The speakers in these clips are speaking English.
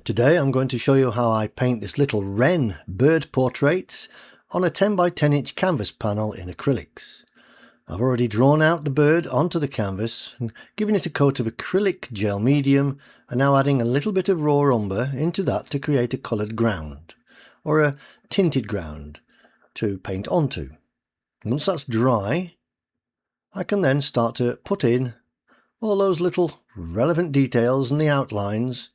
Today I'm going to show you how I paint this little wren bird portrait on a 10 by 10 inch canvas panel in acrylics. I've already drawn out the bird onto the canvas and given it a coat of acrylic gel medium, and now adding a little bit of raw umber into that to create a coloured ground or a tinted ground to paint onto. Once that's dry, I can then start to put in all those little relevant details and the outlines,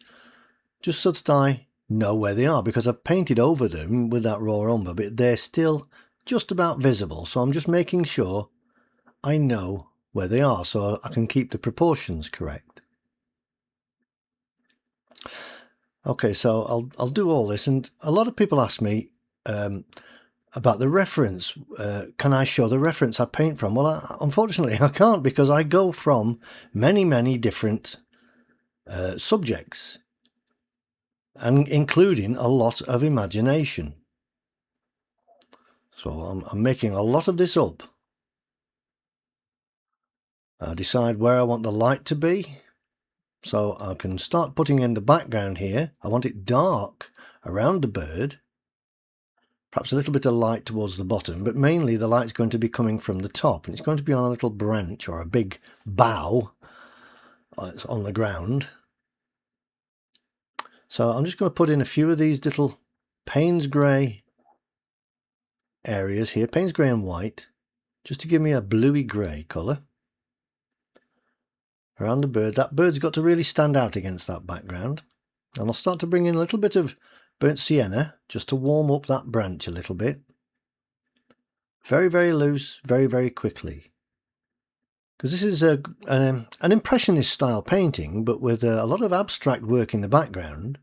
just so that I know where they are, because I've painted over them with that raw umber, but they're still just about visible, so I'm just making sure I know where they are so I can keep the proportions correct. Okay, so I'll do all this, and a lot of people ask me about the reference. Can I show the reference I paint from? Well, unfortunately I can't, because I go from many different subjects, and including a lot of imagination. So I'm making a lot of this up. I decide where I want the light to be, so I can start putting in the background here. I want it dark around the bird, perhaps a little bit of light towards the bottom, but mainly the light's going to be coming from the top, and it's going to be on a little branch or a big bough. It's on the ground. So I'm just going to put in a few of these little Payne's grey areas here, Payne's grey and white, just to give me a bluey grey colour around the bird. That bird's got to really stand out against that background. And I'll start to bring in a little bit of burnt sienna just to warm up that branch a little bit. Very loose, very quickly. Because this is an Impressionist style painting, but with a lot of abstract work in the background,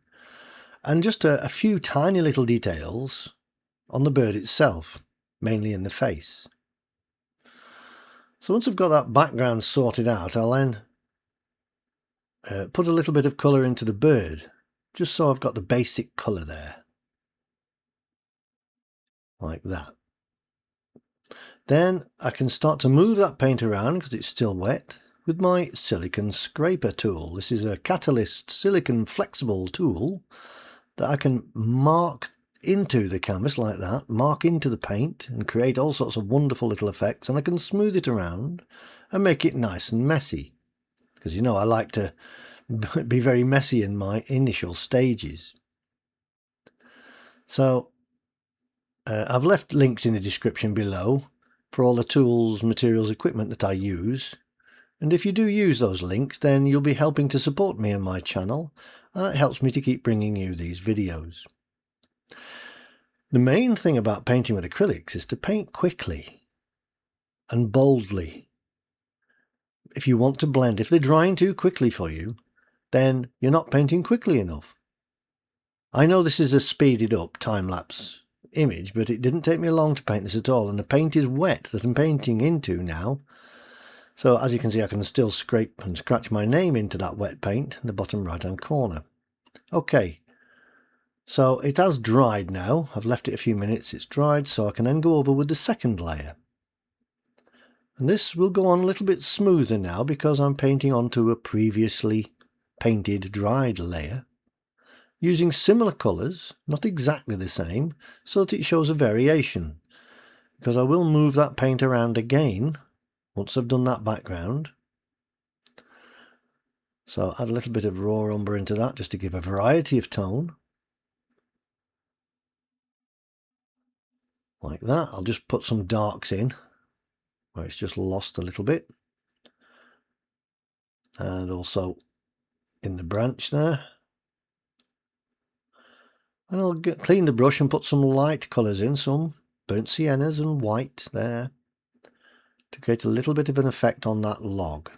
and just a few tiny little details on the bird itself, mainly in the face. So once I've got that background sorted out, I'll then put a little bit of colour into the bird, just so I've got the basic colour there, like that. Then I can start to move that paint around, because it's still wet, with my silicon scraper tool. This is a Catalyst silicon flexible tool that I can mark into the canvas like that, mark into the paint, and create all sorts of wonderful little effects. And I can smooth it around and make it nice and messy, because you know I like to be very messy in my initial stages. So I've left links in the description below for all the tools, materials, equipment that I use, and if you do use those links, then you'll be helping to support me and my channel, and it helps me to keep bringing you these videos. The main thing about painting with acrylics is to paint quickly and boldly. If you want to blend, if they're drying too quickly for you, then you're not painting quickly enough. I know this is a speeded up time-lapse image, but it didn't take me long to paint this at all, and the paint is wet that I'm painting into now. So as you can see, I can still scrape and scratch my name into that wet paint in the bottom right hand corner. Okay, so it has dried now. I've left it a few minutes, it's dried, so I can then go over with the second layer. And this will go on a little bit smoother now, because I'm painting onto a previously painted dried layer, using similar colours, not exactly the same, so that it shows a variation, because I will move that paint around again once I've done that background. So add a little bit of raw umber into that, just to give a variety of tone. Like that. I'll just put some darks in where it's just lost a little bit, and also in the branch there. And I'll clean the brush and put some light colours in, some burnt siennas and white there, to create a little bit of an effect on that log.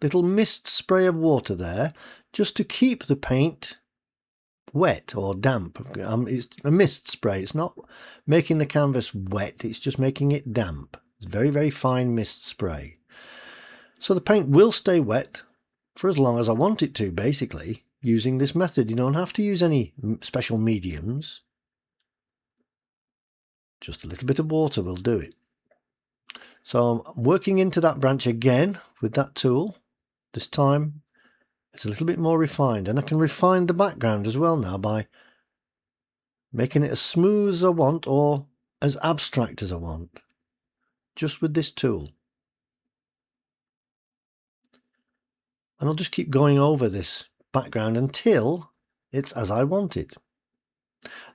Little mist spray of water there, just to keep the paint wet or damp. It's a mist spray, it's not making the canvas wet, it's just making it damp. It's very fine mist spray. So the paint will stay wet for as long as I want it to, basically. Using this method, you don't have to use any special mediums. Just a little bit of water will do it. So I'm working into that branch again with that tool. This time It's a little bit more refined, and I can refine the background as well now by making it as smooth as I want or as abstract as I want, just with this tool. And I'll just keep going over this background until it's as I want it.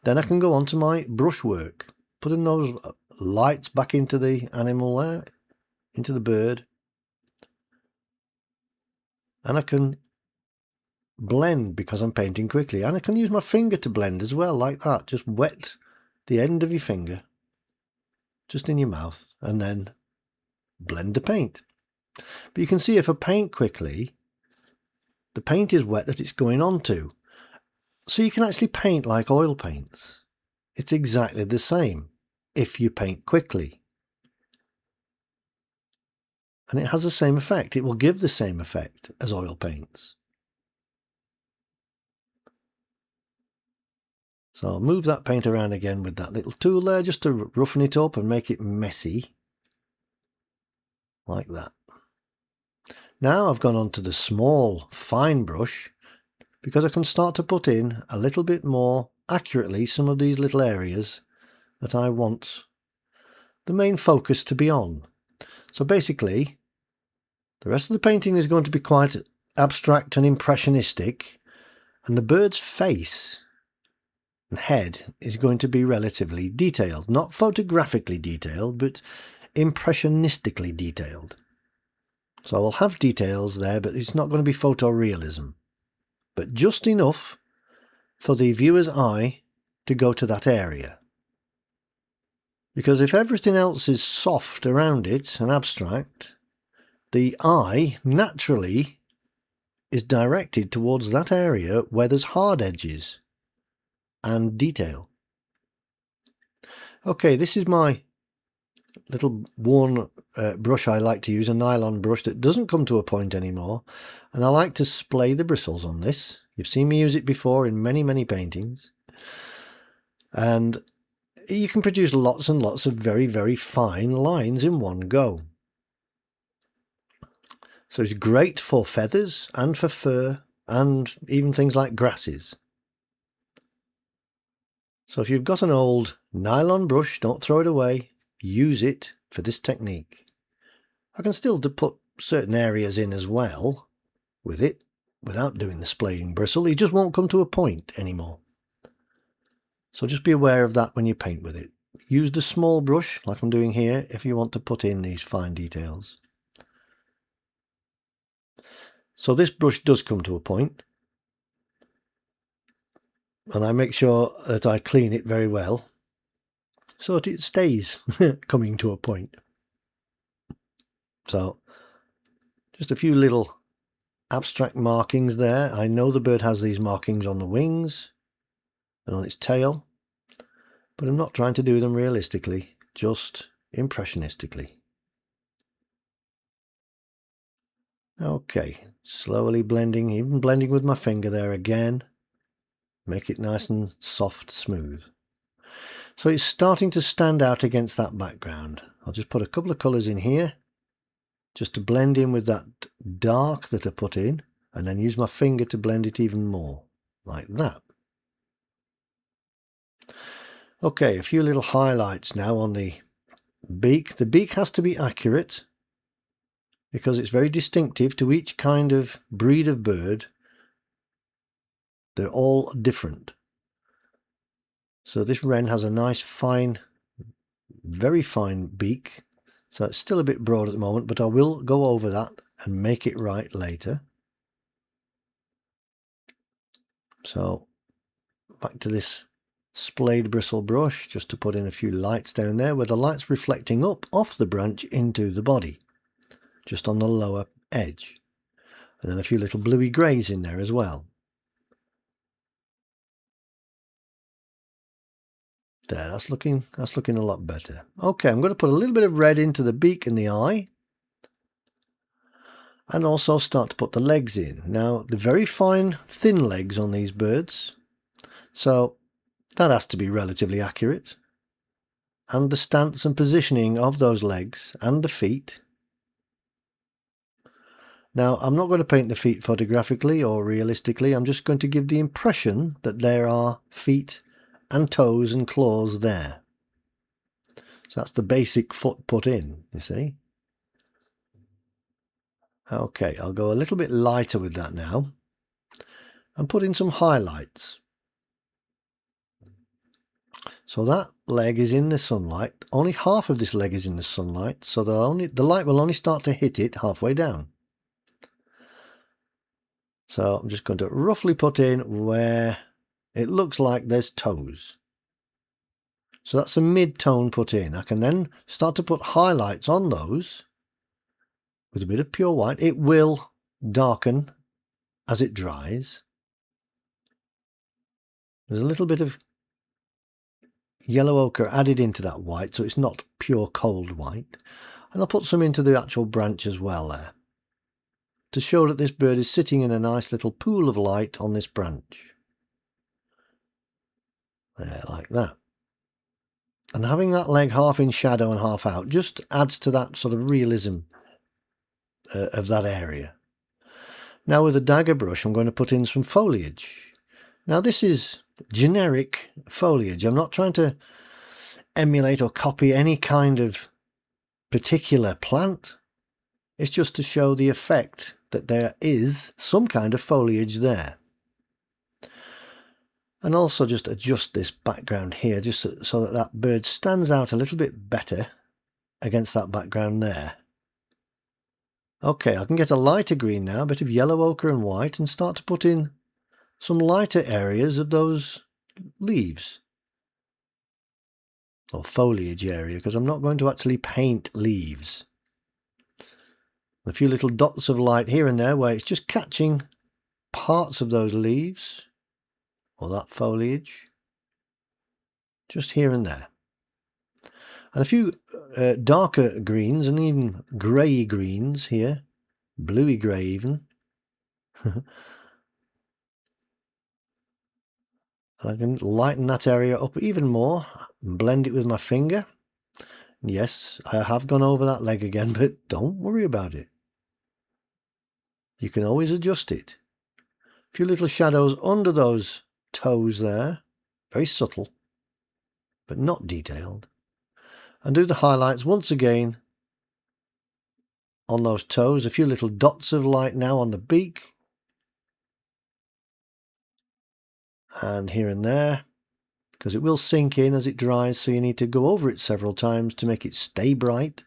Then I can go on to my brushwork, putting those lights back into the animal there, into the bird. And I can blend because I'm painting quickly. And I can use my finger to blend as well, like that. Just wet the end of your finger, just in your mouth, and then blend the paint. But you can see if I paint quickly, the paint is wet that it's going on to. So you can actually paint like oil paints. It's exactly the same if you paint quickly. And it has the same effect. It will give the same effect as oil paints. So I'll move that paint around again with that little tool there just to roughen it up and make it messy. Like that. Now I've gone on to the small fine brush because I can start to put in a little bit more accurately some of these little areas that I want the main focus to be on. So basically, the rest of the painting is going to be quite abstract and impressionistic, and the bird's face and head is going to be relatively detailed. Not photographically detailed, but impressionistically detailed. So I'll have details there, but it's not going to be photorealism. But just enough for the viewer's eye to go to that area. Because if everything else is soft around it and abstract, the eye naturally is directed towards that area where there's hard edges and detail. Okay, this is my little worn brush I like to use, a nylon brush that doesn't come to a point anymore, and I like to splay the bristles on this. You've seen me use it before in many paintings, and you can produce lots and lots of very fine lines in one go. So it's great for feathers and for fur and even things like grasses. So if you've got an old nylon brush, don't throw it away. Use it for this technique. I can still put certain areas in as well with it without doing the splaying bristle. It just won't come to a point anymore. So just be aware of that when you paint with it. Use the small brush like I'm doing here if you want to put in these fine details. So this brush does come to a point, and I make sure that I clean it very well so that it stays coming to a point. So just a few little abstract markings there. I know the bird has these markings on the wings and on its tail, but I'm not trying to do them realistically, just impressionistically. Okay, slowly blending, even blending with my finger there again. Make it nice and soft, smooth. So it's starting to stand out against that background. I'll just put a couple of colours in here, just to blend in with that dark that I put in, and then use my finger to blend it even more, like that. Okay, a few little highlights now on the beak. The beak has to be accurate, because it's very distinctive to each kind of breed of bird. They're all different. So this wren has a nice fine, very fine beak. So it's still a bit broad at the moment, but I will go over that and make it right later. So back to this splayed bristle brush, just to put in a few lights down there where the light's reflecting up off the branch into the body, just on the lower edge. And then a few little bluey greys in there as well. There, that's looking a lot better. Okay, I'm going to put a little bit of red into the beak and the eye, and also start to put the legs in. Now, the very fine, thin legs on these birds, so that has to be relatively accurate. And the stance and positioning of those legs and the feet. Now, I'm not going to paint the feet photographically or realistically. I'm just going to give the impression that there are feet and toes and claws there. So that's the basic foot put in, you see. Okay, I'll go a little bit lighter with that now and put in some highlights. So that leg is in the sunlight. Only half of this leg is in the sunlight, so the light will only start to hit it halfway down. So I'm just going to roughly put in where it looks like there's toes. So that's a mid-tone put in. I can then start to put highlights on those with a bit of pure white. It will darken as it dries. There's a little bit of yellow ochre added into that white, so it's not pure cold white. And I'll put some into the actual branch as well there, to show that this bird is sitting in a nice little pool of light on this branch. There, like that. And having that leg half in shadow and half out just adds to that sort of realism of that area. Now with a dagger brush, I'm going to put in some foliage. Now this is generic foliage. I'm not trying to emulate or copy any kind of particular plant. It's just to show the effect that there is some kind of foliage there. And also just adjust this background here just so that that bird stands out a little bit better against that background there. Okay, I can get a lighter green now, a bit of yellow ochre and white, and start to put in some lighter areas of those leaves. Or foliage area, because I'm not going to actually paint leaves. A few little dots of light here and there where it's just catching parts of those leaves or that foliage, just here and there. And a few darker greens and even grey greens here, bluey grey even. And I can lighten that area up even more and blend it with my finger. Yes, I have gone over that leg again, but don't worry about it. You can always adjust it. A few little shadows under those toes there, very subtle, but not detailed. And do the highlights once again on those toes. A few little dots of light now on the beak. And here and there, because it will sink in as it dries, so you need to go over it several times to make it stay bright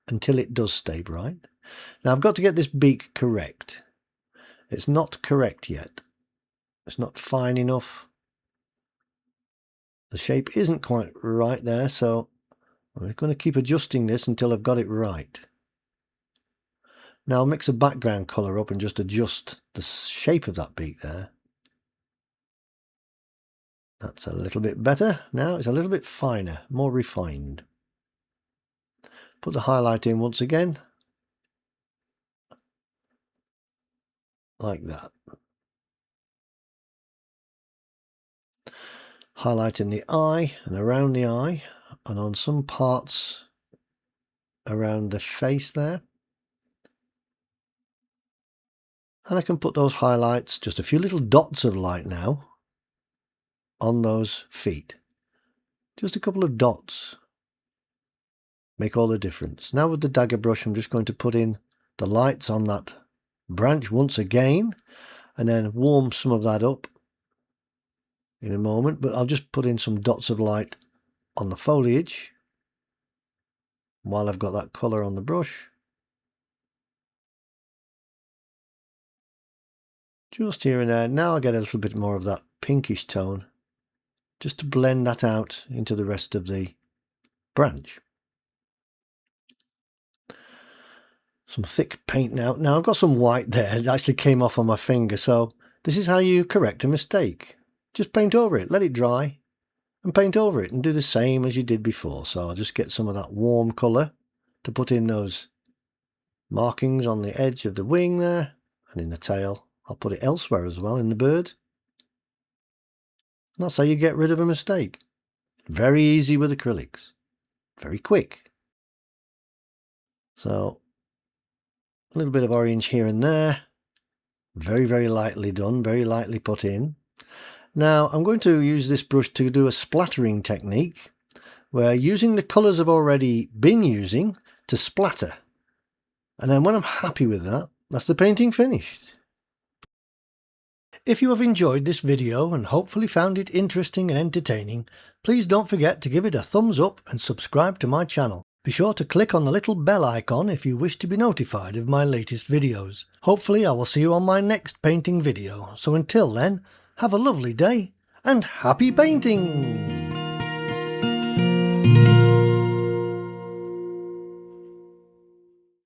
until it does stay bright. Now I've got to get this beak correct. It's not correct yet. It's not fine enough. The shape isn't quite right there, so I'm going to keep adjusting this until I've got it right. Now I'll mix a background colour up and just adjust the shape of that beak there. That's a little bit better. Now it's a little bit finer, more refined. Put the highlight in once again. Like that. Highlight in the eye and around the eye and on some parts around the face there. And I can put those highlights, just a few little dots of light now, on those feet. Just a couple of dots make all the difference. Now with the dagger brush, I'm just going to put in the lights on that branch once again and then warm some of that up in a moment, but I'll just put in some dots of light on the foliage while I've got that colour on the brush. Just here and there. Now I get a little bit more of that pinkish tone just to blend that out into the rest of the branch. Some thick paint now. Now I've got some white there. It actually came off on my finger, so this is how you correct a mistake. Just paint over it, let it dry, and paint over it, and do the same as you did before. So I'll just get some of that warm colour to put in those markings on the edge of the wing there, and in the tail. I'll put it elsewhere as well in the bird. And that's how you get rid of a mistake. Very easy with acrylics. Very quick. So A little bit of orange here and there. Very, very lightly done, very lightly put in. Now I'm going to use this brush to do a splattering technique, where using the colours I've already been using to splatter. And then when I'm happy with that, that's the painting finished. If you have enjoyed this video and hopefully found it interesting and entertaining, please don't forget to give it a thumbs up and subscribe to my channel. Be sure to click on the little bell icon if you wish to be notified of my latest videos. Hopefully I will see you on my next painting video, so until then, have a lovely day and happy painting!